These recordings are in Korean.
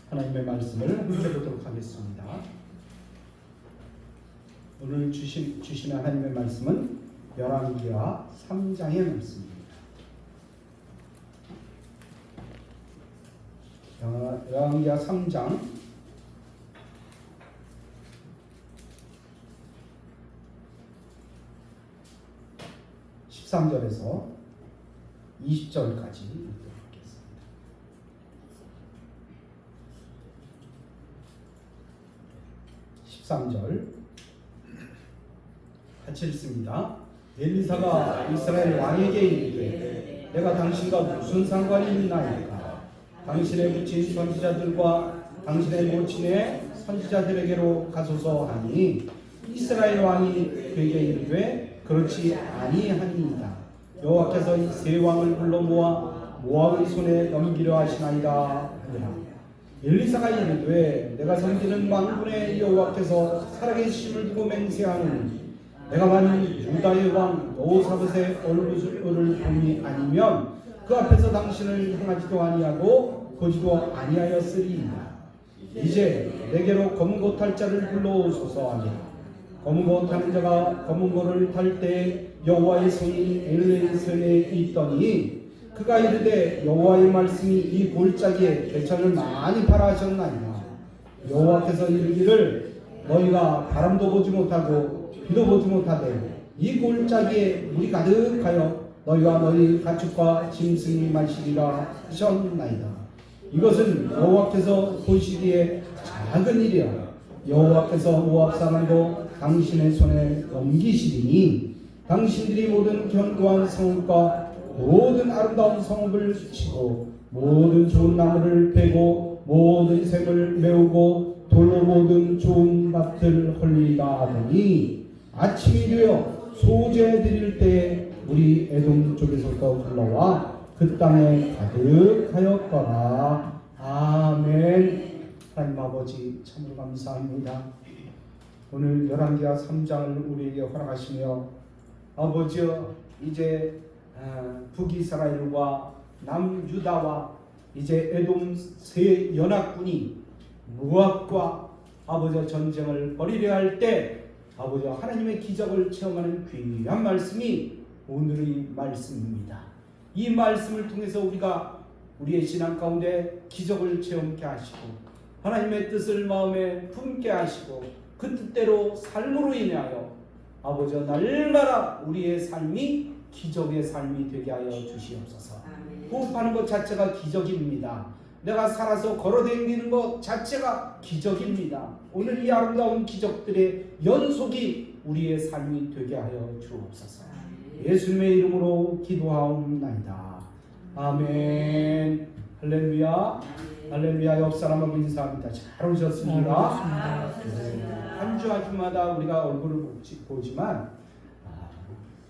하나님의 말씀을 읽어보도록 하겠습니다. 오늘 주시는 하나님의 말씀은 열왕기하 3장의 말씀입니다. 열왕기하 3장 13절에서 20절까지 읽도록 하겠습니다. 13절 같이 읽습니다. 엘리사가 이스라엘 왕에게 이르되 내가 당신과 무슨 상관이 있나이까? 당신의 부친 선지자들과 당신의 모친의 선지자들에게로 가소서 하니 이스라엘 왕이 그에게 이르되 그렇지 아니하니이다. 여호와께서 이 세 왕을 불러 모아 모압의 손에 넘기려 하시나이다 하니라. 엘리사가 이르되 내가 섬기는 만군의 여호와께서 살아계심을 두고 맹세하노니 내가 만일 유다의 왕 여호사밧의 얼굴을 봄이 아니면 그 앞에서 당신을 향하지도 아니하고 보지도 아니하였으리이다. 이제 내게로 검은 고 탈 자를 불러오소서 하니라. 검은 고 타는 자가 검은 고를 탈 때 여호와의 손이 엘리의 손에 있더니 그가 이르되 여호와의 말씀이 이 골짜기에 개천을 많이 팔아 하셨나이다. 여호와께서 이르기를 너희가 바람도 보지 못하고 비도 보지 못하되 이 골짜기에 물이 가득하여 너희와 너희 가축과 짐승이 마시리라 하셨나이다. 이것은 여호와께서 보시기에 작은 일이야. 여호와께서 모압 사람도 당신의 손에 넘기시리니 당신들이 모든 견고한 성읍과 모든 아름다운 성읍을 치고 모든 좋은 나무를 베고 모든 샘을 메우고 돌로 모든 좋은 밭을 헐리다 하더니 아침이 되어 소재 드릴 때에 우리 에돔 쪽에서부터 흘러와 그 땅에 가득하였더라. 아멘. 하나님 아버지 참으로 감사합니다. 오늘 열왕기하 3장을 우리에게 허락하시며 아버지여 이제 북이스라엘과 남유다와 이제 에돔 세 연합군이 모압과 아버지 전쟁을 벌이려 할 때 아버지 하나님의 기적을 체험하는 귀한 말씀이 오늘의 말씀입니다. 이 말씀을 통해서 우리가 우리의 신앙 가운데 기적을 체험케 하시고 하나님의 뜻을 마음에 품게 하시고 그 뜻대로 삶으로 인하여 아버지 날마다 우리의 삶이 기적의 삶이 되게 하여 주시옵소서. 호흡하는 것 자체가 기적입니다. 내가 살아서 걸어다니는 것 자체가 기적입니다. 오늘 이 아름다운 기적들의 연속이 우리의 삶이 되게 하여 주옵소서. 예수님의 이름으로 기도하옵나이다. 아멘. 할렐루야. 할렐루야. 옆 사람하고 인사합니다. 잘 오셨습니다. 한 주 한 주마다 우리가 얼굴을 보지만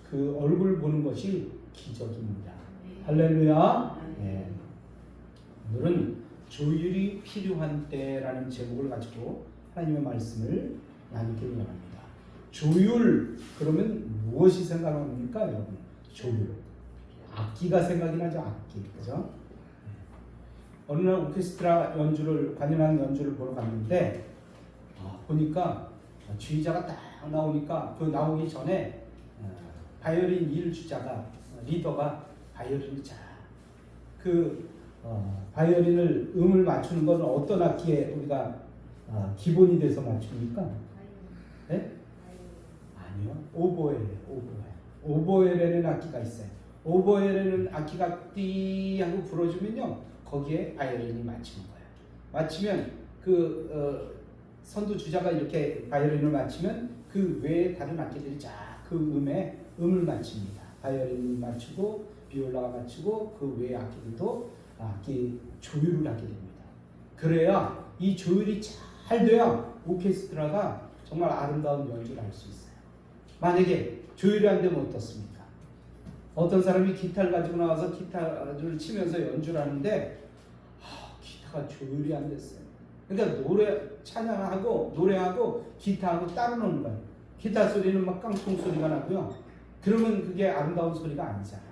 그 얼굴 보는 것이 기적입니다. 할렐루야. 네. 오늘은 조율이 필요한 때라는 제목을 가지고 하나님의 말씀을 나누기를 원합니다. 조율 그러면 무엇이 생각납니까, 여러분? 조율. 악기가 생각이 나죠, 악기. 그죠? 어느 날 오케스트라 연주를, 관현악 연주를 보러 갔는데, 보니까 주의자가 딱 나오니까 그 나오기 전에 바이올린 1주자가, 리더가 바이올린을 바이올린을 음을 맞추는 건 어떤 악기에 우리가 기본이 돼서 맞춥니까? 네? 아니요. 오보에라는 악기가 있어요. 오보에라는 악기가 띠 하고 불어주면요, 거기에 바이올린이 맞추는 거예요. 맞추면 선두 주자가 이렇게 바이올린을 맞추면 그 외에 다른 악기들이 그 음에 음을 맞춥니다. 바이올린이 맞추고 비올라가 맞추고 그 외의 악기들도 악기 조율을 하게 됩니다. 그래야 이 조율이 잘 돼야 오케스트라가 정말 아름다운 연주를 할 수 있어요. 만약에 조율이 안 되면 어떻습니까? 어떤 사람이 기타를 가지고 나와서 기타를 치면서 연주를 하는데 기타가 조율이 안 됐어요. 그러니까 찬양하고 노래하고 기타하고 따로 노는 거예요. 기타 소리는 막 깡통 소리가 나고요. 그러면 그게 아름다운 소리가 아니잖아요.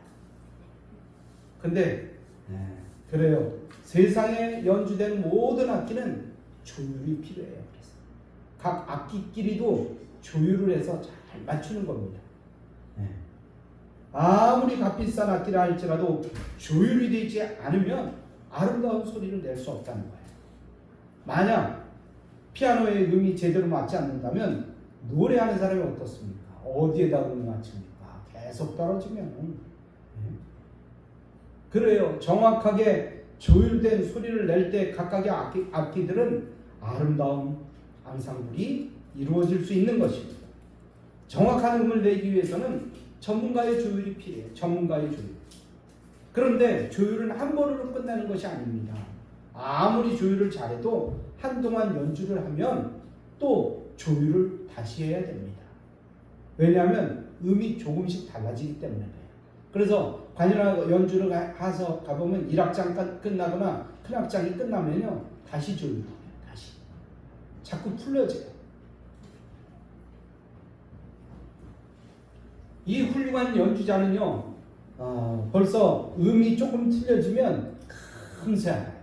근데 그래요. 세상에 연주된 모든 악기는 조율이 필요해요. 그래서 각 악기끼리도 조율을 해서 잘 맞추는 겁니다. 아무리 값비싼 악기라 할지라도 조율이 되지 않으면 아름다운 소리를 낼 수 없다는 거예요. 만약 피아노의 음이 제대로 맞지 않는다면 노래하는 사람이 어떻습니까? 어디에다 음을 맞춥니까? 계속 떨어지면. 그래요. 정확하게 조율된 소리를 낼 때 각각의 악기들은 아름다운 앙상블이 이루어질 수 있는 것입니다. 정확한 음을 내기 위해서는 전문가의 조율이 필요해요. 전문가의 조율. 그런데 조율은 한 번으로 끝나는 것이 아닙니다. 아무리 조율을 잘해도 한동안 연주를 하면 또 조율을 다시 해야 됩니다. 왜냐하면 음이 조금씩 달라지기 때문에 그래요. 그래서 관현악 연주를 가보면 1악장 끝나거나 큰 악장이 끝나면요, 다시 조율을 해요. 다시. 자꾸 풀려져요. 이 훌륭한 연주자는요, 벌써 음이 조금 틀려지면 금세 알아요.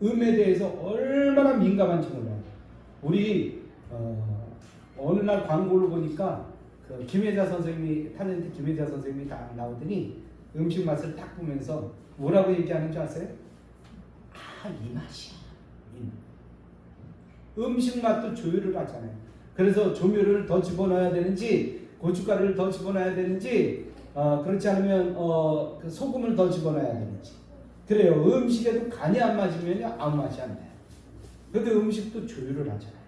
음에 대해서 얼마나 민감한지 몰라요. 우리 어느 날 광고를 보니까 그 김혜자 선생님이, 탤런트 김혜자 선생님이 다 나오더니 음식 맛을 딱 보면서 뭐라고 얘기하는 줄 아세요? 이 맛이야. 음식 맛도 조율을 하잖아요. 그래서 조미료를 더 집어넣어야 되는지, 고춧가루를 더 집어넣어야 되는지, 그렇지 않으면 그 소금을 더 집어넣어야 되는지. 그래요. 음식에도 간이 안 맞으면 아무 맛이 안 나요. 그런데 음식도 조율을 하잖아요.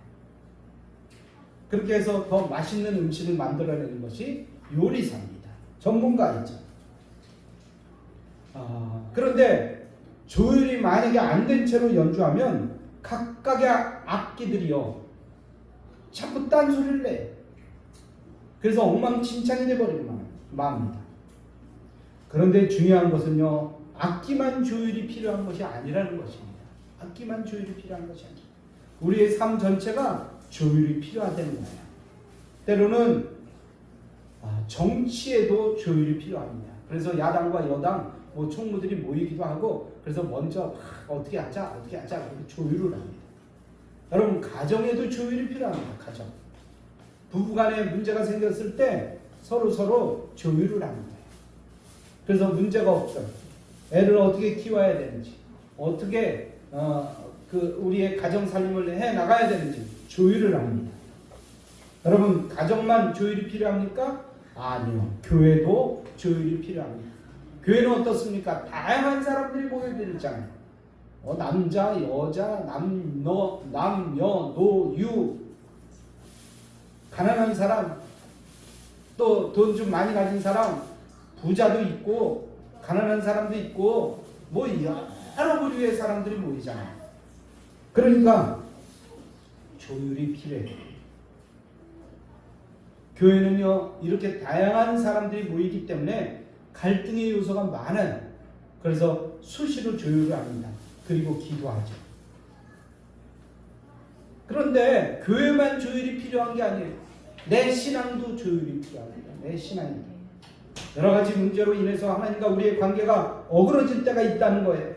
그렇게 해서 더 맛있는 음식을 만들어내는 것이 요리사입니다. 전문가이죠. 그런데 조율이 만약에 안 된 채로 연주하면 각각의 악기들이요, 자꾸 딴소리를 내요. 그래서 엉망진창이 돼버리고 맙니다. 그런데 중요한 것은요, 악기만 조율이 필요한 것이 아니라는 것입니다. 악기만 조율이 필요한 것이 아니라 우리의 삶 전체가 조율이 필요하다는 거예요. 때로는 정치에도 조율이 필요합니다. 그래서 야당과 여당 총무들이 모이기도 하고, 그래서 먼저 어떻게 하자 그렇게 조율을 합니다. 여러분, 가정에도 조율이 필요합니다. 가정. 부부간에 문제가 생겼을 때 서로 조율을 합니다. 그래서 문제가 없어요. 애를 어떻게 키워야 되는지, 어떻게 우리의 가정 살림을 해 나가야 되는지 조율을 합니다. 여러분, 가정만 조율이 필요합니까? 아니요. 교회도 조율이 필요합니다. 교회는 어떻습니까? 다양한 사람들이 모여들잖아요. 남자, 여자, 남녀, 노, 유, 가난한 사람, 또 돈 좀 많이 가진 사람, 부자도 있고 가난한 사람도 있고 뭐 여러 부류의 사람들이 모이잖아요. 그러니까 조율이 필요해요. 교회는요, 이렇게 다양한 사람들이 모이기 때문에 갈등의 요소가 많아요. 그래서 수시로 조율을 합니다. 그리고 기도하죠. 그런데 교회만 조율이 필요한 게 아니에요. 내 신앙도 조율이 필요합니다. 내 신앙이. 여러 가지 문제로 인해서 하나님과 우리의 관계가 어그러질 때가 있다는 거예요.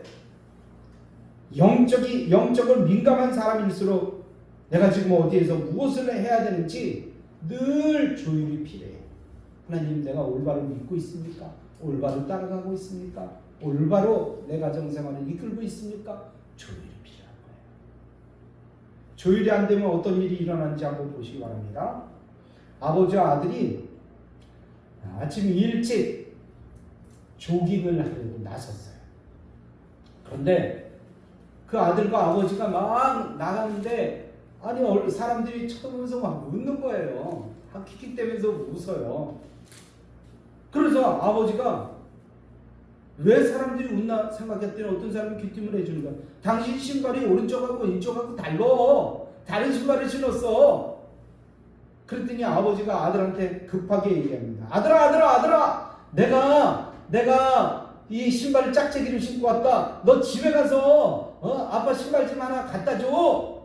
영적으로 민감한 사람일수록 내가 지금 어디에서 무엇을 해야 되는지 늘 조율이 필요해요. 하나님, 내가 올바로 믿고 있습니까? 올바로 따라가고 있습니까? 올바로 내 가정생활을 이끌고 있습니까? 조율이 필요한 거예요. 조율이 안 되면 어떤 일이 일어나는지 한번 보시기 바랍니다. 아버지와 아들이 아침 일찍 조깅을 하려고 나섰어요. 그런데 그 아들과 아버지가 막 나가는데 사람들이 쳐다보면서 막 웃는 거예요. 킥킥대면서 웃어요. 그래서 아버지가 왜 사람들이 웃나 생각했더니 어떤 사람이 귀띔을 해주는 거야. 당신 신발이 오른쪽하고 왼쪽하고 달라. 다른 신발을 신었어. 그랬더니 아버지가 아들한테 급하게 얘기합니다. 아들아, 내가 이 신발을 짝짝이를 신고 왔다. 너 집에 가서 아빠 신발 좀 하나 갖다 줘.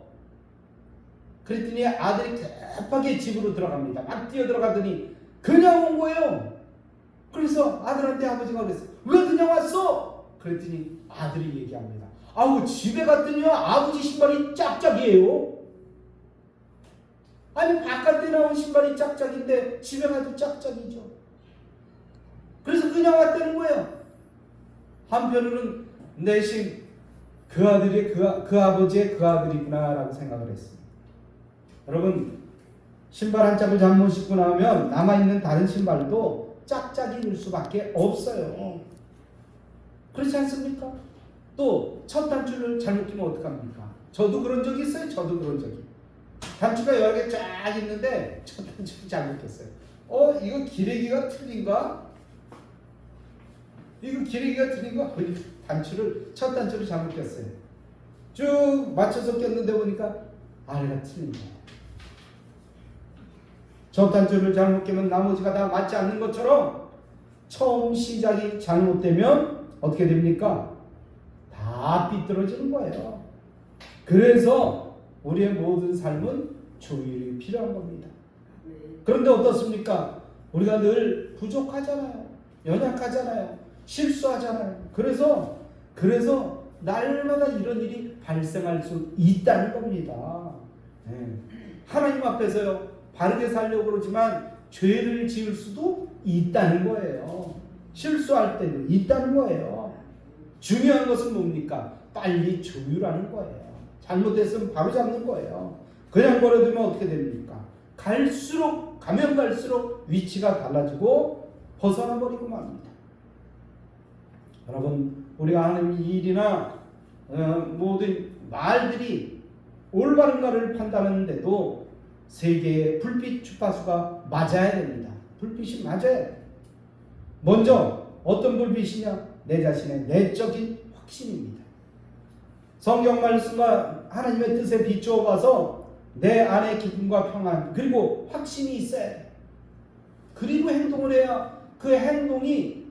그랬더니 아들이 급하게 집으로 들어갑니다. 막 뛰어 들어가더니 그냥 온 거예요. 그래서 아들한테 아버지가 그랬어요. 왜 그냥 왔어? 그랬더니 아들이 얘기합니다. 집에 갔더니 아버지 신발이 짝짝이에요. 아니, 바깥에 나온 신발이 짝짝인데 집에 가도 짝짝이죠. 그래서 그냥 왔다는 거예요. 한편으로는 내심 그 아들이 그 아버지의 그 아들이구나라고 생각을 했습니다. 여러분, 신발 한 짝을 잘못 신고 나면 남아있는 다른 신발도 짝짝이일 수밖에 없어요. 그렇지 않습니까? 또 첫 단추를 잘못 끼면 어떡합니까? 저도 그런 적이 있어요. 단추가 여러 개 쫙 있는데 첫 단추를 잘못 꼈어요. 이거 기레기가 틀린가? 첫 단추를 잘못 꼈어요. 쭉 맞춰서 꼈는데 보니까 아래가 틀린 거예요. 첫 단추를 잘못 끼면 나머지가 다 맞지 않는 것처럼 처음 시작이 잘못되면 어떻게 됩니까? 다 삐뚤어지는 거예요. 그래서 우리의 모든 삶은 조율이 필요한 겁니다. 그런데 어떻습니까? 우리가 늘 부족하잖아요. 연약하잖아요. 실수하잖아요. 그래서 날마다 이런 일이 발생할 수 있다는 겁니다. 하나님 앞에서요, 바르게 살려고 그러지만 죄를 지을 수도 있다는 거예요. 실수할 때도 있다는 거예요. 중요한 것은 뭡니까? 빨리 조율하는 거예요. 잘못했으면 바로 잡는 거예요. 그냥 버려두면 어떻게 됩니까? 가면 갈수록 위치가 달라지고 벗어나 버리고 맙니다. 여러분, 우리가 하는 일이나 모든 말들이 올바른가를 판단하는데도 세계의 불빛 주파수가 맞아야 됩니다. 불빛이 맞아야 돼요. 먼저 어떤 불빛이냐? 내 자신의 내적인 확신입니다. 성경 말씀과 하나님의 뜻에 비추어 봐서 내 안에 기쁨과 평안 그리고 확신이 있어야 돼. 그리고 행동을 해야 그 행동이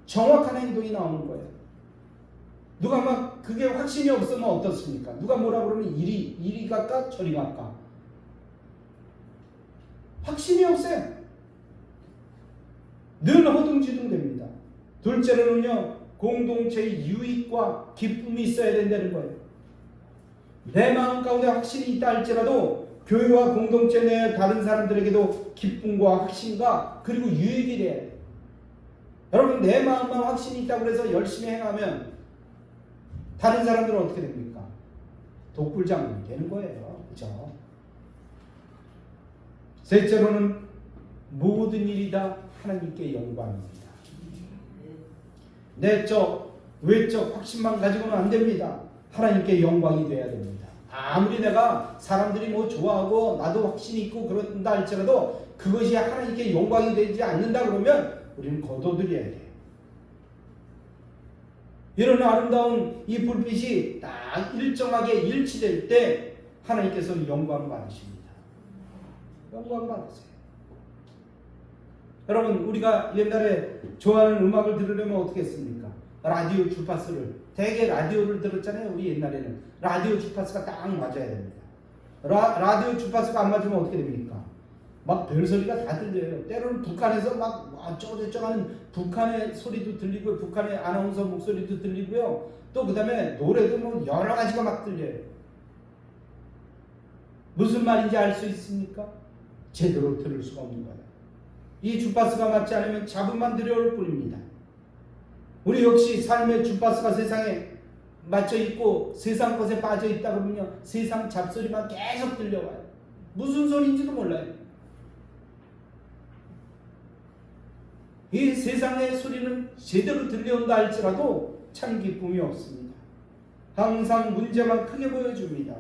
정확한 행동이 나오는 거예요. 누가 막 그게 확신이 없으면 어떻습니까? 누가 뭐라 그러면 이리 갈까 저리 갈까? 확신이 없어요. 늘 허둥지둥됩니다. 둘째로는요, 공동체의 유익과 기쁨이 있어야 된다는 거예요. 내 마음 가운데 확신이 있다 할지라도 교회와 공동체 내 다른 사람들에게도 기쁨과 확신과 그리고 유익이 돼야 돼요. 여러분, 내 마음만 확신이 있다고 해서 열심히 행하면 다른 사람들은 어떻게 됩니까? 독불장군이 되는 거예요. 그죠? 셋째로는 모든 일이 다 하나님께 영광입니다. 내적, 외적 확신만 가지고는 안 됩니다. 하나님께 영광이 돼야 됩니다. 아무리 내가 사람들이 뭐 좋아하고 나도 확신이 있고 그런다 할지라도 그것이 하나님께 영광이 되지 않는다 그러면 우리는 거둬들여야 돼요. 이런 아름다운 이 불빛이 딱 일정하게 일치될 때 하나님께서는 영광 받으십니다. 영광 받으세요. 여러분, 우리가 옛날에 좋아하는 음악을 들으려면 어떻게 했습니까? 라디오 주파수를, 대개 라디오를 들었잖아요. 우리 옛날에는 라디오 주파수가 딱 맞아야 됩니다. 라디오 주파수가 안 맞으면 어떻게 됩니까? 막 별소리가 다 들려요. 때로는 북한에서 막 어쩌고저쩌고 하는 북한의 소리도 들리고 북한의 아나운서 목소리도 들리고요. 또 그 다음에 노래도 뭐 여러 가지가 막 들려요. 무슨 말인지 알 수 있습니까? 제대로 들을 수가 없는 거예요. 이 주파수가 맞지 않으면 잡음만 들려올 뿐입니다. 우리 역시 삶의 주파수가 세상에 맞춰 있고 세상 것에 빠져 있다 그러면요, 세상 잡소리만 계속 들려와요. 무슨 소리인지도 몰라요. 이 세상의 소리는 제대로 들려온다 할지라도 참 기쁨이 없습니다. 항상 문제만 크게 보여줍니다.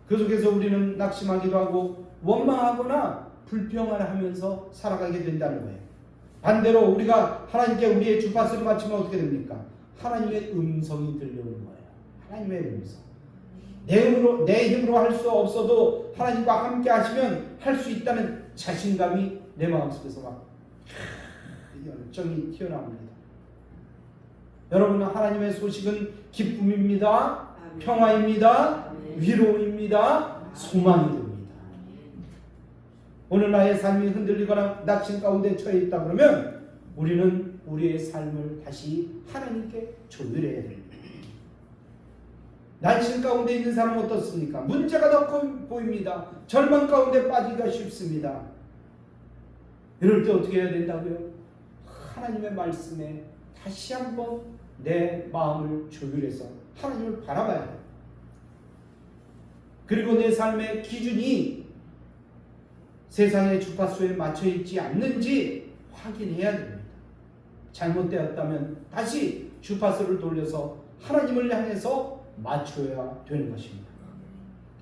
그 속에서 우리는 낙심하기도 하고 원망하거나 불평을 하면서 살아가게 된다는 거예요. 반대로 우리가 하나님께 우리의 주파수를 맞추면 어떻게 됩니까? 하나님의 음성이 들려오는 거예요. 하나님의 음성. 내 힘으로 할 수 없어도 하나님과 함께 하시면 할 수 있다는 자신감이 내 마음속에서 막 열정이 튀어나옵니다. 여러분, 하나님의 소식은 기쁨입니다. 평화입니다. 위로입니다. 소망이 됩니다. 오늘 나의 삶이 흔들리거나 낙심 가운데 처해 있다 그러면 우리는 우리의 삶을 다시 하나님께 조율해야 됩니다. 낙심 가운데 있는 사람은 어떻습니까? 문제가 더 보입니다. 절망 가운데 빠지기가 쉽습니다. 이럴 때 어떻게 해야 된다고요? 하나님의 말씀에 다시 한번 내 마음을 조율해서 하나님을 바라봐야 돼요. 그리고 내 삶의 기준이 세상의 주파수에 맞춰 있지 않는지 확인해야 됩니다. 잘못되었다면 다시 주파수를 돌려서 하나님을 향해서 맞춰야 되는 것입니다.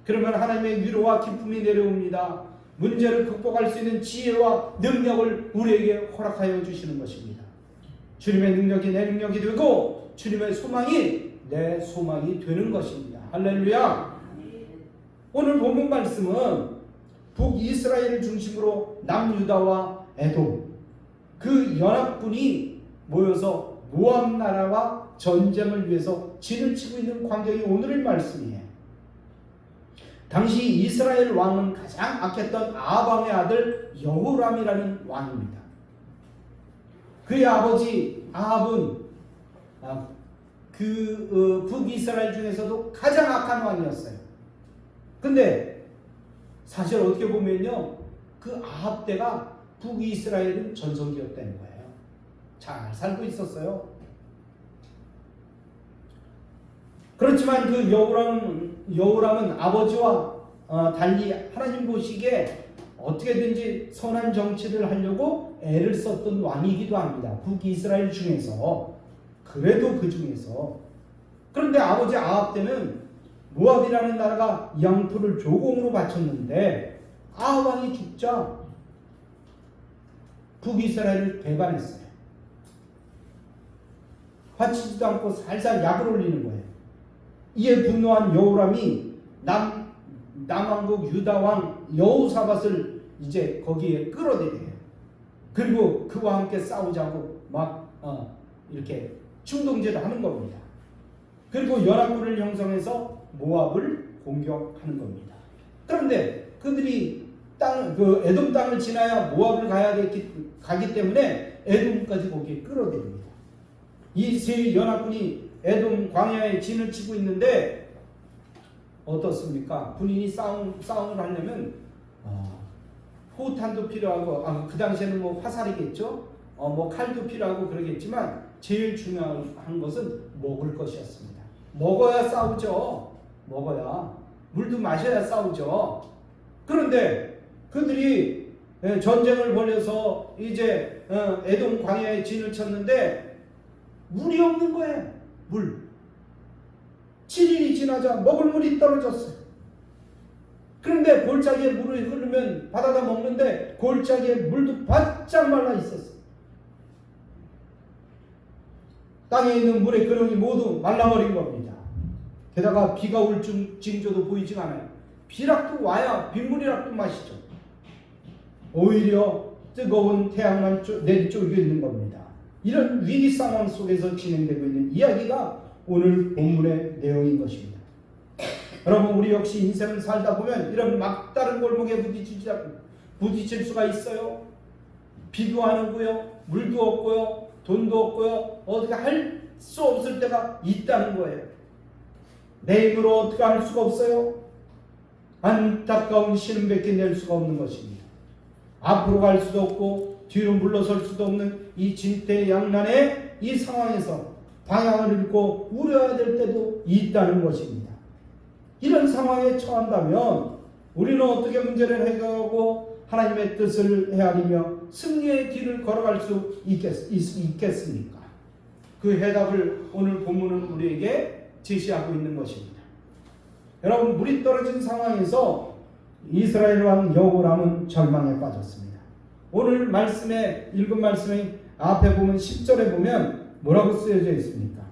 그러면 하나님의 위로와 기쁨이 내려옵니다. 문제를 극복할 수 있는 지혜와 능력을 우리에게 허락하여 주시는 것입니다. 주님의 능력이 내 능력이 되고 주님의 소망이 내 소망이 되는 것입니다. 할렐루야. 오늘 본문 말씀은 북이스라엘을 중심으로 남유다와 에돔 그 연합군이 모여서 모압 나라와 전쟁을 위해서 진을 치고 있는 광경이 오늘의 말씀이에요. 당시 이스라엘 왕은 가장 악했던 아합의 아들 여호람이라는 왕입니다. 그의 아버지 아합은 북이스라엘 중에서도 가장 악한 왕이었어요. 근데 사실 어떻게 보면요, 그 아합 때가 북이스라엘은 전성기였다는 거예요. 잘 살고 있었어요. 그렇지만 그 여호람은 아버지와 달리 하나님 보시기에 어떻게든지 선한 정치를 하려고 애를 썼던 왕이기도 합니다. 북이스라엘 중에서. 그래도 그 중에서. 그런데 아버지 아합 때는 모압이라는 나라가 양토를 조공으로 바쳤는데 아합 왕이 죽자 북이스라엘을 배반했어요. 바치지도 않고 살살 약을 올리는 거예요. 이에 분노한 여호람이 남왕국 유다왕 여호사밧을 이제 거기에 끌어들여요. 그리고 그와 함께 싸우자고 막 이렇게 충동질을 하는 겁니다. 그리고 연합군을 형성해서 모압을 공격하는 겁니다. 그런데 그들이 에돔 땅을 지나야 모압을 가기 때문에 에돔까지 거기에 끌어들입니다. 이 세 연합군이 에돔 광야에 진을 치고 있는데 어떻습니까? 군인이 싸움을 하려면 포탄도 필요하고 그 당시에는 뭐 화살이겠죠. 뭐 칼도 필요하고 그러겠지만 제일 중요한 것은 먹을 것이었습니다. 먹어야 싸우죠. 먹어야. 물도 마셔야 싸우죠. 그런데 그들이 전쟁을 벌여서 이제 에돔 광야에 진을 쳤는데 물이 없는 거예요. 물. 7일이 지나자 먹을 물이 떨어졌어요. 그런데 골짜기에 물이 흐르면 바다다 먹는데 골짜기에 물도 바짝 말라 있었어요. 땅에 있는 물의 근원이 모두 말라버린 겁니다. 게다가 비가 올 징조도 보이지 않아요. 비락도 와야 빗물이락도 마시죠. 오히려 뜨거운 태양만 내리쬐고 있는 겁니다. 이런 위기 상황 속에서 진행되고 있는 이야기가 오늘 본문의 내용인 것입니다. 여러분, 우리 역시 인생을 살다 보면 이런 막다른 골목에 부딪힐 수가 있어요. 비도 안 오고요, 물도 없고요, 돈도 없고요, 어떻게 할 수 없을 때가 있다는 거예요. 내 힘으로 어떻게 할 수가 없어요. 안타까운 신음밖에 낼 수가 없는 것입니다. 앞으로 갈 수도 없고 뒤로 물러설 수도 없는 이 진퇴양난의 이 상황에서 방향을 잃고 우려해야 될 때도 있다는 것입니다. 이런 상황에 처한다면 우리는 어떻게 문제를 해결하고 하나님의 뜻을 헤아리며 승리의 길을 걸어갈 수 있겠습니까? 그 해답을 오늘 본문은 우리에게 제시하고 있는 것입니다. 여러분, 물이 떨어진 상황에서 이스라엘 왕 여호람은 절망에 빠졌습니다. 오늘 읽은 말씀의 앞에 보면 10절에 보면 뭐라고 쓰여져 있습니까?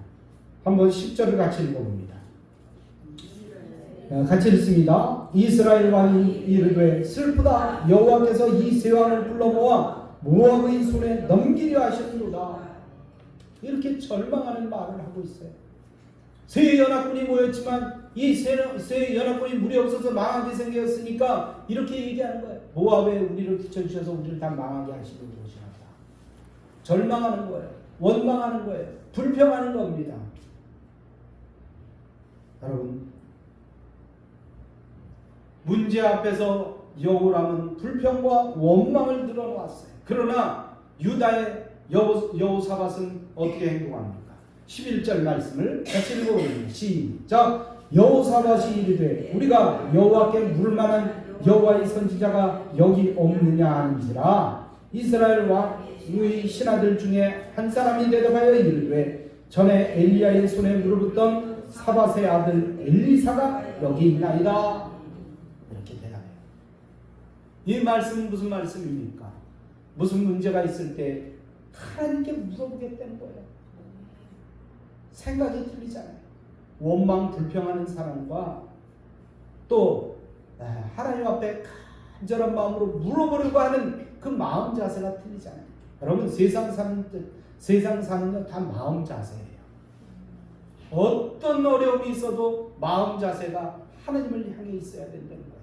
한번 10절을 같이 읽어봅니다. 같이 읽습니다. 이스라엘 왕이 이르되 슬프다. 여호와께서 이 세 왕을 불러 모아 모압의 손에 넘기려 하시는도다. 이렇게 절망하는 말을 하고 있어요. 세 연합군이 모였지만 이 세 연합군이 물이 없어서 망하게 생겼으니까 이렇게 얘기하는 거예요. 모압에 우리를 붙여주셔서 우리를 다 망하게 하시는 것이라다. 절망하는 거예요. 원망하는 거예요. 불평하는 겁니다. 여러분, 문제 앞에서 여호람은 불평과 원망을 드러놓았어요. 그러나 유다의 여호사밧은 어떻게 행동합니까? 11절 말씀을 같이 읽어봅니다. 시작. 여호사밧이 이르되 우리가 여호와께 물을 만한 여호와의 선지자가 여기 없느냐 하는지라. 이스라엘 왕의 신하들 중에 한 사람이 대답하여 이르되 전에 엘리야의 손에 물어붙던 사밧의 아들 엘리사가 여기 있나이다. 이렇게 대답해요. 이 말씀은 무슨 말씀입니까? 무슨 문제가 있을 때 하나님께 물어보겠다는 거예요. 생각이 틀리잖아요. 원망 불평하는 사람과 또 하나님 앞에 간절한 마음으로 물어보려고 하는 그 마음 자세가 틀리잖아요. 여러분, 세상 사는요 다 마음 자세예요. 어떤 어려움이 있어도 마음 자세가 하나님을 향해 있어야 된다는 거예요.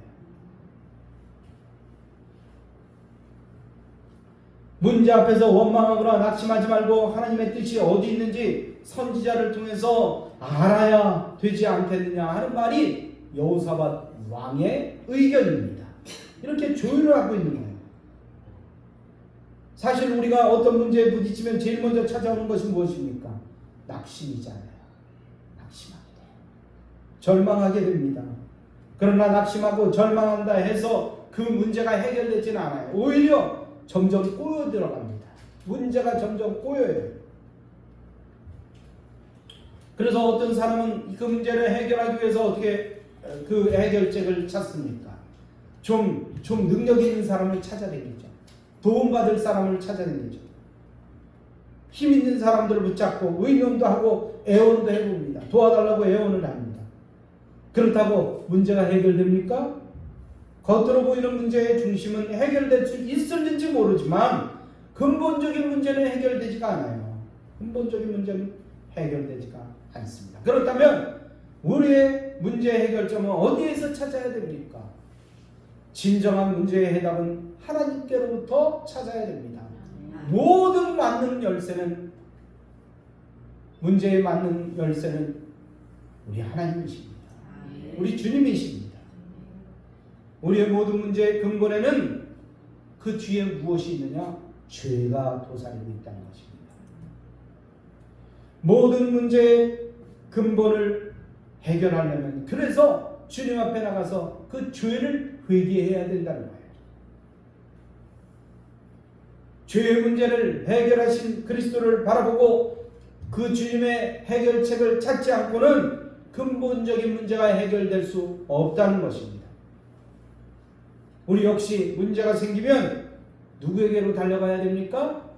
문제 앞에서 원망하거나 낙심하지 말고 하나님의 뜻이 어디 있는지 선지자를 통해서 알아야 되지 않겠느냐 하는 말이 여호사밧 왕의 의견입니다. 이렇게 조율을 하고 있는 거예요. 사실 우리가 어떤 문제에 부딪히면 제일 먼저 찾아오는 것이 무엇입니까? 낙심이잖아요. 낙심하게 돼요. 절망하게 됩니다. 그러나 낙심하고 절망한다 해서 그 문제가 해결되지는 않아요. 오히려 점점 꼬여 들어갑니다. 문제가 점점 꼬여요. 그래서 어떤 사람은 그 문제를 해결하기 위해서 어떻게 그 해결책을 찾습니까? 좀 능력 있는 사람을 찾아다니죠. 도움받을 사람을 찾아다니죠. 힘 있는 사람들을 붙잡고 의논도 하고 애원도 해봅니다. 도와달라고 애원을 합니다. 그렇다고 문제가 해결됩니까? 겉으로 보이는 문제의 중심은 해결될 수 있을지 모르지만 근본적인 문제는 해결되지가 않아요. 근본적인 문제는 해결되지가 않습니다. 그렇다면 우리의 문제 해결점은 어디에서 찾아야 됩니까? 진정한 문제의 해답은 하나님께로부터 찾아야 됩니다. 모든 맞는 열쇠는, 문제에 맞는 열쇠는 우리 하나님이십니다. 우리 주님이십니다. 우리의 모든 문제의 근본에는 그 뒤에 무엇이 있느냐? 죄가 도사리고 있다는 것입니다. 모든 문제의 근본을 해결하려면 그래서 주님 앞에 나가서 그 죄를 회개해야 된다는 거예요. 죄의 문제를 해결하신 그리스도를 바라보고 그 주님의 해결책을 찾지 않고는 근본적인 문제가 해결될 수 없다는 것입니다. 우리 역시 문제가 생기면 누구에게로 달려가야 됩니까?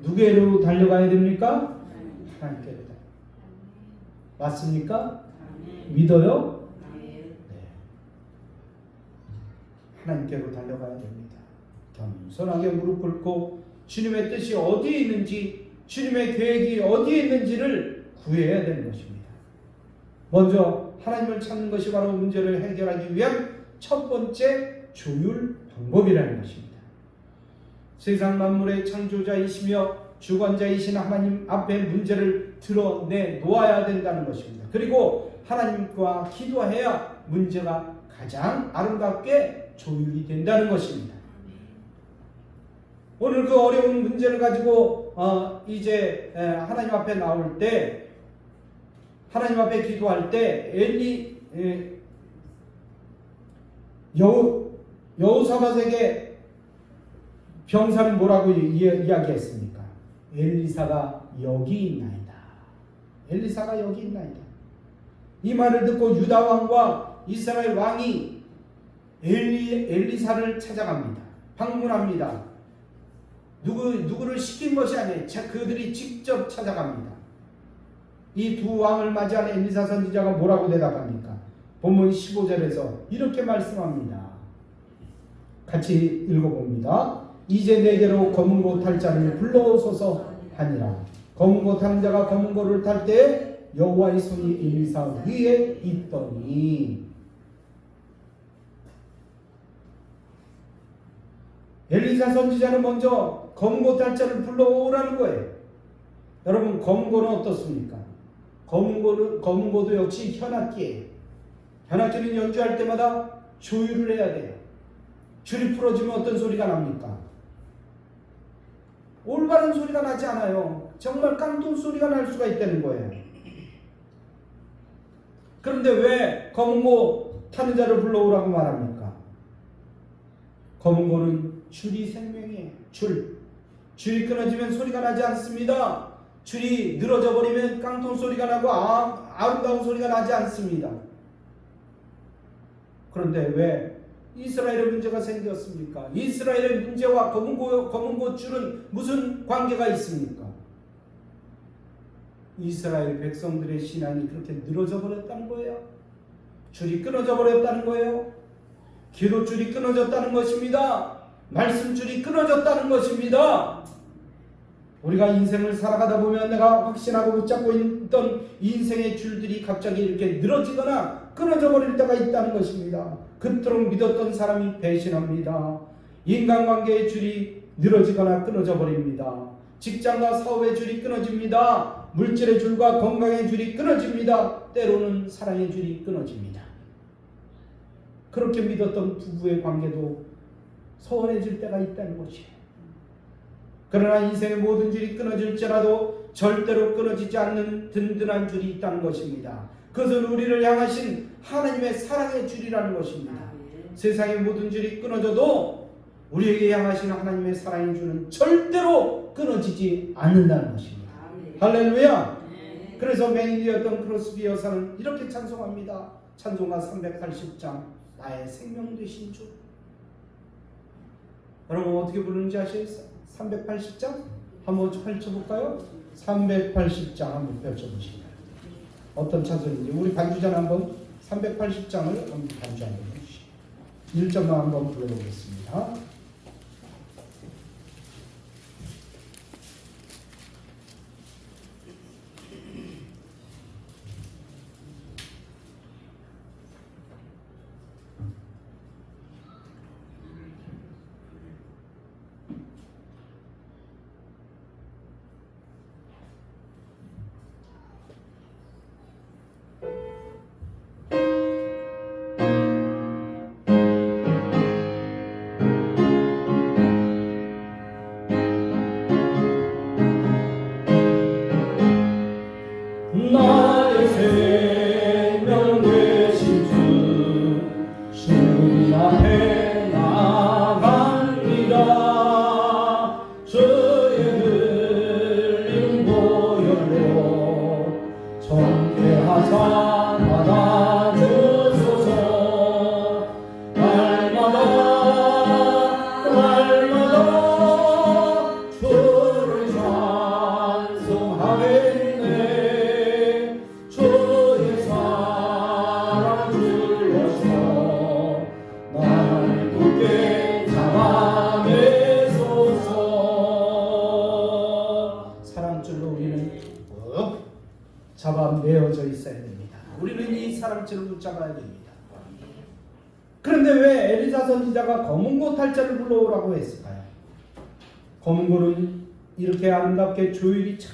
누구에게로 달려가야 됩니까? 하나님께로. 맞습니까? 믿어요? 네. 하나님께로 달려가야 됩니다. 겸손하게 무릎 꿇고 주님의 뜻이 어디에 있는지, 주님의 계획이 어디에 있는지를 구해야 되는 것입니다. 먼저 하나님을 찾는 것이 바로 문제를 해결하기 위한 첫 번째 조율 방법이라는 것입니다. 세상 만물의 창조자이시며 주관자이신 하나님 앞에 문제를 드러내 놓아야 된다는 것입니다. 그리고 하나님과 기도해야 문제가 가장 아름답게 조율이 된다는 것입니다. 오늘 그 어려운 문제를 가지고 이제 하나님 앞에 나올 때, 하나님 앞에 기도할 때 여호사밧에게 병사는 뭐라고 이야기했습니까? 엘리사가 여기 있나이다. 엘리사가 여기 있나이다. 이 말을 듣고 유다 왕과 이스라엘 왕이 엘리사를 찾아갑니다. 방문합니다. 누구를 시킨 것이 아니에요. 그들이 직접 찾아갑니다. 이 두 왕을 맞이한 엘리사 선지자가 뭐라고 대답합니까? 본문 15절에서 이렇게 말씀합니다. 같이 읽어봅니다. 이제 내게로 검은고 탈 자를 불러오소서 하니라. 검은고 타는 자가 검은고를 탈 때 여호와의 손이 엘리사 위에 있더니, 엘리사 선지자는 먼저 검은고 탈 자를 불러오라는 거예요. 여러분, 검은고는 어떻습니까? 검은고도 역시 현악기예요. 현악기는 연주할 때마다 조율을 해야 돼요. 줄이 풀어지면 어떤 소리가 납니까? 올바른 소리가 나지 않아요. 정말 깡통 소리가 날 수가 있다는 거예요. 그런데 왜 검은고 타는 자를 불러오라고 말합니까? 검은고는 줄이 생명이에요. 줄이 끊어지면 소리가 나지 않습니다. 줄이 늘어져 버리면 깡통 소리가 나고 아름다운 소리가 나지 않습니다. 그런데 왜 이스라엘의 문제가 생겼습니까? 이스라엘의 문제와 검은고 줄은 무슨 관계가 있습니까? 이스라엘 백성들의 신앙이 그렇게 늘어져 버렸다는 거예요. 줄이 끊어져 버렸다는 거예요. 기도줄이 끊어졌다는 것입니다. 말씀줄이 끊어졌다는 것입니다. 우리가 인생을 살아가다 보면 내가 확신하고 붙잡고 있던 인생의 줄들이 갑자기 이렇게 늘어지거나 끊어져 버릴 때가 있다는 것입니다. 그토록 믿었던 사람이 배신합니다. 인간관계의 줄이 늘어지거나 끊어져 버립니다. 직장과 사업의 줄이 끊어집니다. 물질의 줄과 건강의 줄이 끊어집니다. 때로는 사랑의 줄이 끊어집니다. 그렇게 믿었던 부부의 관계도 소원해질 때가 있다는 것이에요. 그러나 인생의 모든 줄이 끊어질지라도 절대로 끊어지지 않는 든든한 줄이 있다는 것입니다. 그것은 우리를 향하신 하나님의 사랑의 줄이라는 것입니다. 세상의 모든 줄이 끊어져도 우리에게 향하신 하나님의 사랑의 줄은 절대로 끊어지지 않는다는 것입니다. 할렐루야. 그래서 맹인이었던 크로스비 여사는 이렇게 찬송합니다. 찬송가 380장, 나의 생명 되신 주. 여러분 어떻게 부르는지 아시겠어요? 380장 한번 펼쳐볼까요? 380장 한번 펼쳐보시죠. 어떤 찬송인지 우리 반주자는 한번 380장을 한번 반주 한번 해주시죠. 1절만 한번 불러보겠습니다. 산 받아주소서. 날마다 주를 찬송하겠네. 주의 사랑 주셔서 나를 굳게 잡아내소서. 사랑줄로 우리는 잡아 매어져 있어야 됩니다. 우리는 이 사랑줄을 붙잡아야 됩니다. 그런데 왜 엘리사 선지자가 검은고 탈자를 불러오라고 했을까요? 검은고는 이렇게 아름답게 조율이 잘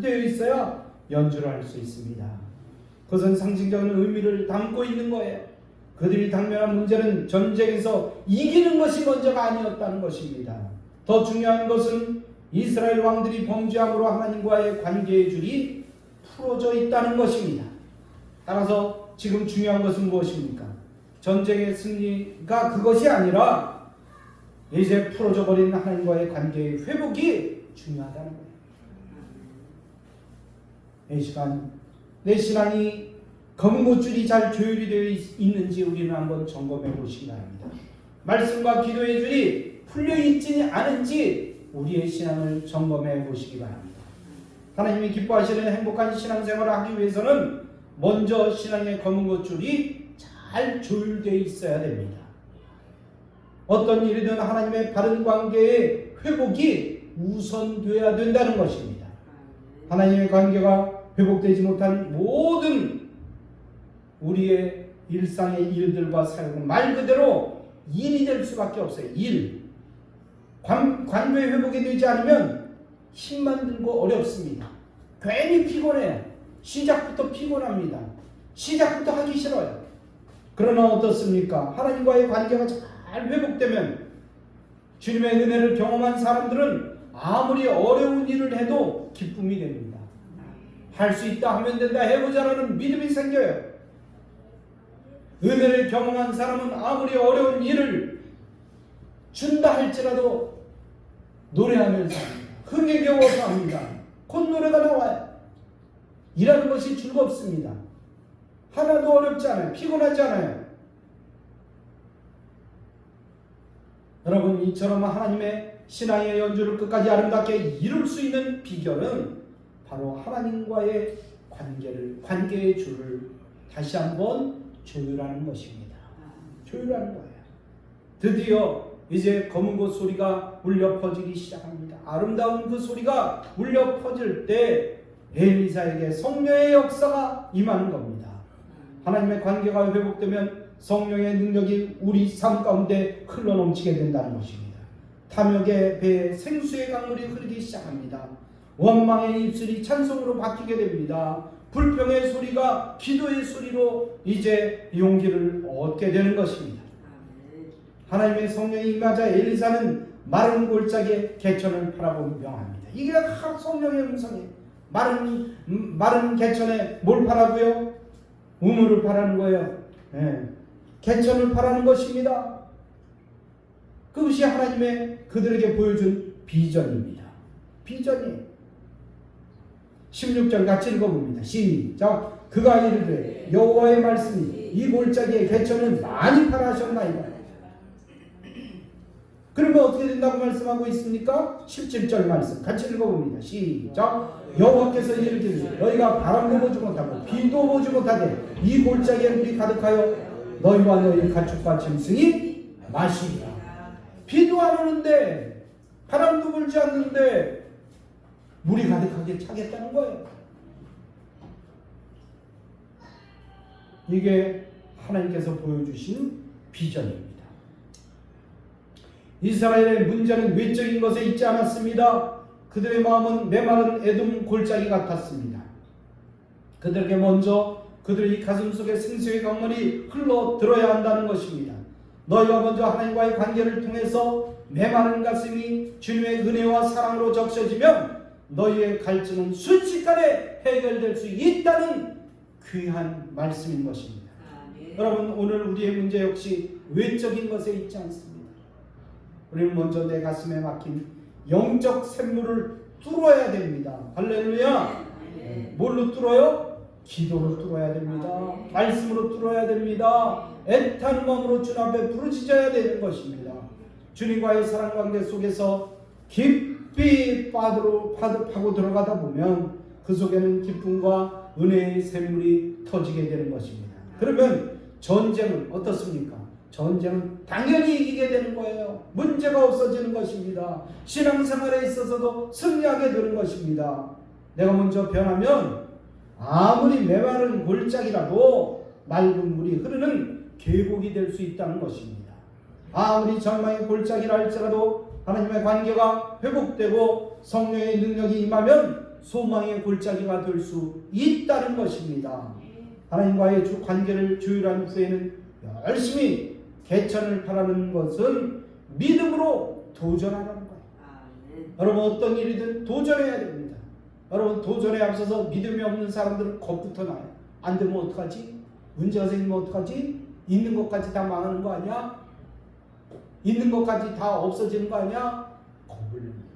되어 있어야 연주를 할 수 있습니다. 그것은 상징적인 의미를 담고 있는 거예요. 그들이 당면한 문제는 전쟁에서 이기는 것이 먼저가 아니었다는 것입니다. 더 중요한 것은 이스라엘 왕들이 범죄함으로 하나님과의 관계의 줄이 풀어져 있다는 것입니다. 따라서 지금 중요한 것은 무엇입니까? 전쟁의 승리가 그것이 아니라 이제 풀어져 버린 하나님과의 관계의 회복이 중요하다는 거예요. 이 시간 내 신앙이 검은고줄이 잘 조율이 되어 있는지 우리는 한번 점검해 보시기 바랍니다. 말씀과 기도의 줄이 풀려 있지 않은지 우리의 신앙을 점검해 보시기 바랍니다. 하나님이 기뻐하시는 행복한 신앙생활을 하기 위해서는 먼저 신앙의 검은고줄이 잘 조율되어 있어야 됩니다. 어떤 일이든 하나님의 바른 관계의 회복이 우선되어야 된다는 것입니다. 하나님의 관계가 회복되지 못한 모든 우리의 일상의 일들과 사역은 말 그대로 일이 될 수밖에 없어요. 일. 관계 회복이 되지 않으면 힘만 들고 어렵습니다. 괜히 피곤해요. 시작부터 피곤합니다. 시작부터 하기 싫어요. 그러나 어떻습니까? 하나님과의 관계가 잘 회복되면 주님의 은혜를 경험한 사람들은 아무리 어려운 일을 해도 기쁨이 됩니다. 할 수 있다 하면 된다 해보자라는 믿음이 생겨요. 은혜를 경험한 사람은 아무리 어려운 일을 준다 할지라도 노래하면서 흥에 겨워서 합니다. 콧노래가 나와요. 일하는 것이 즐겁습니다. 하나도 어렵지 않아요. 피곤하지 않아요. 여러분, 이처럼 하나님의 신앙의 연주를 끝까지 아름답게 이룰 수 있는 비결은 바로 하나님과의 관계의 줄을 다시 한번 조율하는 것입니다. 조율하는 거예요. 드디어 이제 검은고 소리가 울려 퍼지기 시작합니다. 아름다운 그 소리가 울려 퍼질 때 엘리사에게 성령의 역사가 임하는 겁니다. 하나님의 관계가 회복되면 성령의 능력이 우리 삶 가운데 흘러넘치게 된다는 것입니다. 탐욕의 배에 생수의 강물이 흐르기 시작합니다. 원망의 입술이 찬송으로 바뀌게 됩니다. 불평의 소리가 기도의 소리로 이제 용기를 얻게 되는 것입니다. 하나님의 성령이 임하자 엘리사는 마른 골짜기에 개천을 바라보며 명합니다. 이게 성령의 음성이에요. 마른 개천에 뭘 바라고요? 우물을 바라는 거예요. 개천을 바라는 것입니다. 그것이 하나님의 그들에게 보여준 비전입니다. 비전이에요. 16절 같이 읽어봅니다. 시작. 그가 이르되 여호와의 말씀이 이 골짜기에 개천을 많이 파라하셨나이다. 그러면 어떻게 된다고 말씀하고 있습니까? 17절 말씀 같이 읽어봅니다. 시작. 여호와께서 이르기를 너희가 바람도 보지 못하고 비도 보지 못하되 이 골짜기에 물이 가득하여 너희와 너희 가축과 짐승이 마시리라. 비도 안 오는데 바람도 불지 않는데 물이 가득하게 차겠다는 거예요. 이게 하나님께서 보여주신 비전입니다. 이스라엘의 문제는 외적인 것에 있지 않았습니다. 그들의 마음은 메마른 에돔 골짜기 같았습니다. 그들에게 먼저 그들의 가슴속에 생수의 강물이 흘러들어야 한다는 것입니다. 너희가 먼저 하나님과의 관계를 통해서 메마른 가슴이 주님의 은혜와 사랑으로 적셔지면 너희의 갈증은 순식간에 해결될 수 있다는 귀한 말씀인 것입니다. 여러분, 오늘 우리의 문제 역시 외적인 것에 있지 않습니다. 우리는 먼저 내 가슴에 막힌 영적 샘물을 뚫어야 됩니다. 할렐루야. 뭘로 뚫어요? 기도로 뚫어야 됩니다. 말씀으로 뚫어야 됩니다. 애타는 마음으로 주님 앞에 부르짖어야 되는 것입니다. 주님과의 사랑 관계 속에서 깊이 파고 들어가다 보면 그 속에는 기쁨과 은혜의 샘물이 터지게 되는 것입니다. 그러면 전쟁은 어떻습니까? 전쟁은 당연히 이기게 되는 거예요. 문제가 없어지는 것입니다. 신앙생활에 있어서도 승리하게 되는 것입니다. 내가 먼저 변하면 아무리 메마른 골짜기라도 맑은 물이 흐르는 계곡이 될 수 있다는 것입니다. 아무리 절망의 골짜기라 할지라도 하나님의 관계가 회복되고 성령의 능력이 임하면 소망의 골짜기가 될 수 있다는 것입니다. 하나님과의 관계를 조율한 후에는 열심히 개천을 바라는 것은 믿음으로 도전하는 거예요. 여러분 어떤 일이든 도전해야 됩니다. 여러분 도전에 앞서서 믿음이 없는 사람들은 겁부터 나요. 안 되면 어떡하지? 문제가 생기면 어떡하지? 있는 것까지 다 망하는 거 아니야? 있는 것까지 다 없어지는 거 아니야? 겁을 냅니다.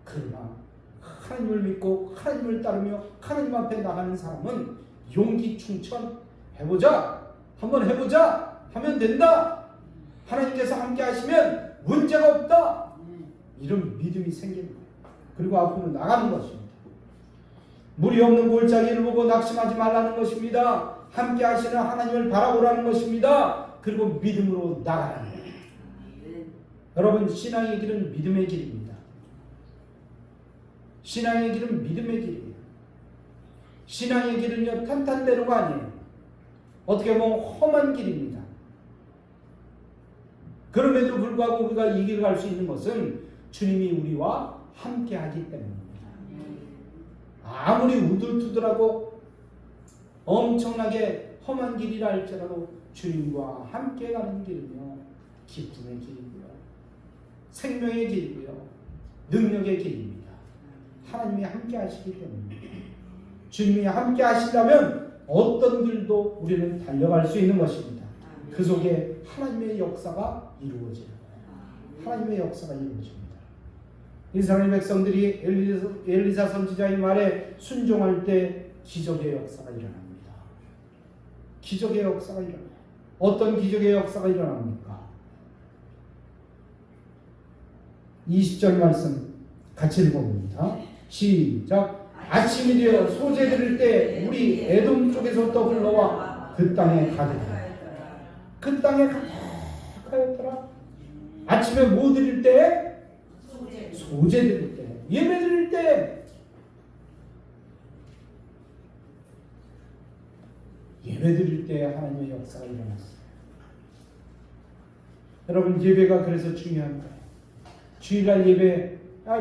그러나 하나님을 믿고 하나님을 따르며 하나님 앞에 나가는 사람은 용기 충천 해보자. 한번 해보자. 하면 된다. 하나님께서 함께 하시면 문제가 없다. 이런 믿음이 생기는 거예요. 그리고 앞으로 나가는 것입니다. 물이 없는 골짜기를 보고 낙심하지 말라는 것입니다. 함께 하시는 하나님을 바라보라는 것입니다. 그리고 믿음으로 나가라는 거예요. 여러분 신앙의 길은 믿음의 길입니다. 신앙의 길은 믿음의 길이에요. 신앙의 길은요 탄탄대로가 아니에요. 어떻게 보면 험한 길입니다. 그럼에도 불구하고 우리가 이 길을 갈 수 있는 것은 주님이 우리와 함께 하기 때문입니다. 아무리 우둘투둘하고 엄청나게 험한 길이라 할지라도 주님과 함께 가는 길이며 기쁨의 길이고요. 생명의 길이고요. 능력의 길입니다. 하나님이 함께 하시기 때문입니다. 주님이 함께 하신다면 어떤 길도 우리는 달려갈 수 있는 것입니다. 그 속에 하나님의 역사가 이루어지는 거예요. 하나님의 역사가 이루어집니다. 이스라엘 백성들이 엘리사 선지자의 말에 순종할 때 기적의 역사가 일어납니다. 기적의 역사가 일어나요. 어떤 기적의 역사가 일어납니까? 20절 말씀 같이 읽어봅니다. 시작. 아침이 되어 소재 들을 때 물이 에돔 쪽에서부터 흘러와 그 땅에 가득하였더라. 그 땅에 가득하였더라. 아침에 뭐 드릴 때? 소재 드릴 때, 예배 드릴 때, 예배 드릴 때 하나님의 역사가 일어났어요. 여러분 예배가 그래서 중요한 거예요. 주일날 예배,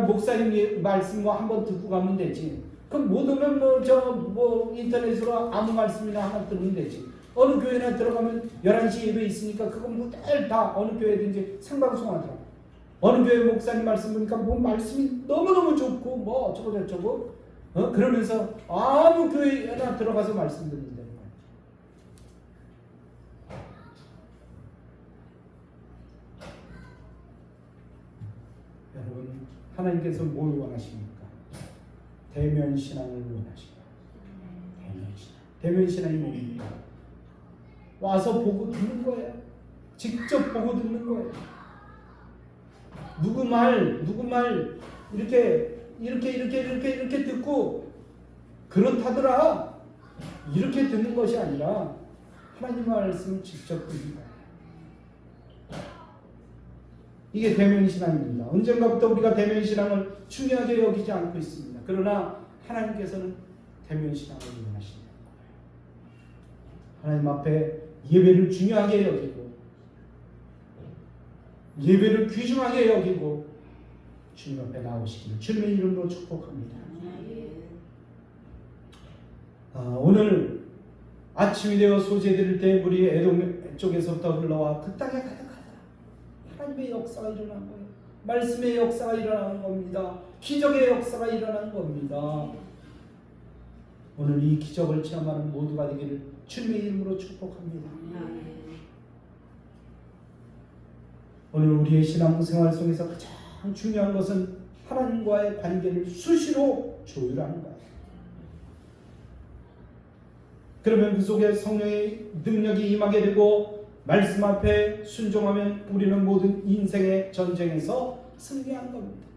목사님 말씀과 한번 듣고 가면 되지. 그럼 못 오면 인터넷으로 아무 말씀이나 하나 들으면 되지. 어느 교회나 들어가면 11시 예배 있으니까 그거 늘 다 어느 교회든지 생방송하더라고. 어느 교회 목사님 말씀 보니까 말씀이 너무너무 좋고 어쩌고 저쩌고 그러면서 아무 교회나 들어가서 말씀 듣는다는 거예요. 여러분 하나님께서 뭘 원하십니까? 대면신앙을 원하십니다. 대면신앙이 뭡니까? 와서 보고 듣는 거예요. 직접 보고 듣는 거예요. 누구 말 이렇게 듣고 그렇다더라 이렇게 듣는 것이 아니라 하나님 말씀을 직접 듣는 거예요. 이게 대면신앙입니다. 언젠가부터 우리가 대면신앙을 중요하게 여기지 않고 있습니다. 그러나 하나님께서는 대면신앙을 원하신다. 하나님 앞에 예배를 중요하게 여기고 예배를 귀중하게 여기고 주님 앞에 나오시기를 주님의 이름으로 축복합니다. 오늘 아침이 되어 소재 들을 때 물이 에돔 쪽에서부터 흘러와 그 땅에 가득하더라. 하나님의 역사가 일어난 거예요. 말씀의 역사가 일어나는 겁니다. 기적의 역사가 일어나는 겁니다. 오늘 이 기적을 체험하는 모두가 되기를 주님의 이름으로 축복합니다. 오늘 우리의 신앙생활 속에서 가장 중요한 것은 하나님과의 관계를 수시로 조율하는 거예요. 그러면 그 속에 성령의 능력이 임하게 되고 말씀 앞에 순종하면 우리는 모든 인생의 전쟁에서 승리한 겁니다.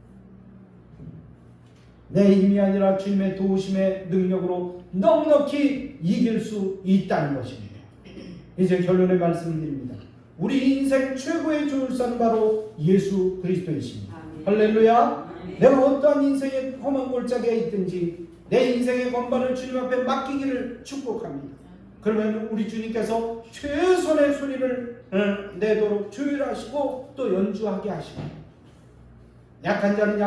내 힘이 아니라 주님의 도우심의 능력으로 넉넉히 이길 수 있다는 것입니다. 이제 결론의 말씀을 드립니다. 우리 인생 최고의 조율사는 바로 예수 그리스도이십니다. 할렐루야. 내가 어떠한 인생의 험한 골짜기에 있든지 내 인생의 건반을 주님 앞에 맡기기를 축복합니다. 그러면 우리 주님께서 최선의 소리를 내도록 조율하시고 또 연주하게 하시고, 약한 자는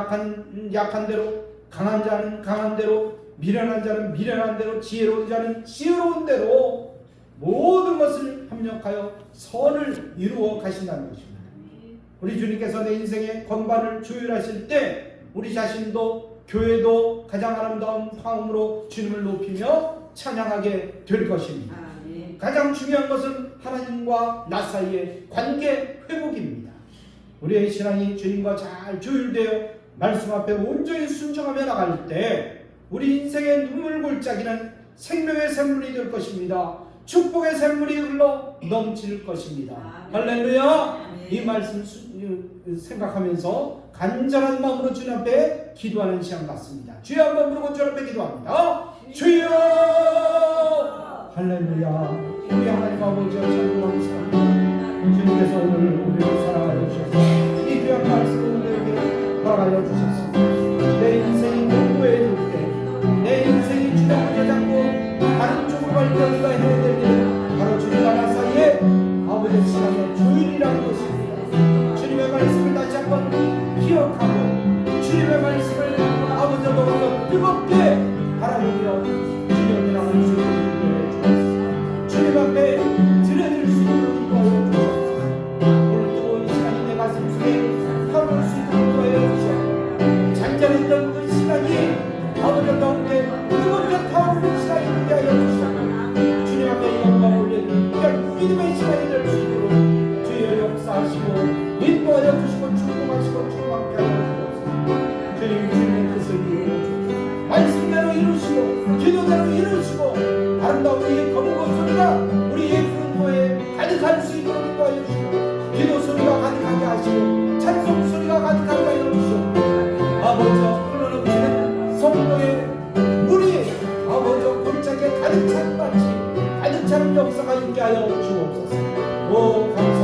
약한 대로, 강한 자는 강한 대로, 미련한 자는 미련한 대로, 지혜로운 자는 지혜로운 대로 모든 것을 협력하여 선을 이루어 가신다는 것입니다. 우리 주님께서 내 인생의 건반을 조율하실 때 우리 자신도 교회도 가장 아름다운 화음으로 주님을 높이며 찬양하게 될 것입니다. 가장 중요한 것은 하나님과 나 사이의 관계 회복입니다. 우리의 신앙이 주님과 잘 조율되어 말씀 앞에 온전히 순종하며 나갈 때 우리 인생의 눈물 골짜기는 생명의 샘물이 될 것입니다. 축복의 샘물이 흘러 넘칠 것입니다. 할렐루야. 이 말씀 생각하면서 간절한 마음으로 주님 앞에 기도하는 시간 같습니다. 주여 한번 부르고 주님 앞에 기도합니다. 주여. 할렐루야. 우리 하나님 아버지 감사합니다. 주님께서 오늘 우리를 사랑하여 주셔서 이 귀한 말씀을 우리에게 허락하여 주셨습니다. 내 인생이 공부해질 때, 내 인생이 주장을 잡고 다른 쪽으로 갈 때 우리가 해야 될 일은 바로 주님과 나 사이에 아버지 시간의 조율이라는 것입니다. 주님의 말씀을 다시 한번 기억하고 주님의 말씀을 아버지와 더불어 뜨겁게 바라보며 주님이라는 주님을 인도해 주옵소서. 주님 앞에 드려질 수 있는 인도하여 주옵소서. 오늘 뜨거운 시간이 내 가슴 속에 타오를 수 있도록 인도하여 주시옵소서. 잔잔했던 그 시간이 아버지 가운데 뜨겁게 타오르는 시간이 되게 하여 주시옵소서. 주님 앞에 영광을 올리는 이런 믿음의 시간이 될 수 있도록 주여 역사하시고 인도하여 주시고 축복하시고 축복하게 하여 주옵소서. 주님의 뜻을 이루어 주옵소서. 말씀대로 이루시고 기도대로 이루시고 아름다운 이 거룩한 소리가 우리 예수님의 가득할 수 있도록 인도하여 주시고 기도 소리가 가득하게 하시고 찬송 소리가 가득하게 하여 주시고 아버지와 흘러넘치는 성도의 물이 아버지와 골짜기에 가득 찬 마치 가득 찬 역사가 있게 하여 주옵소서. 오 감사합니다.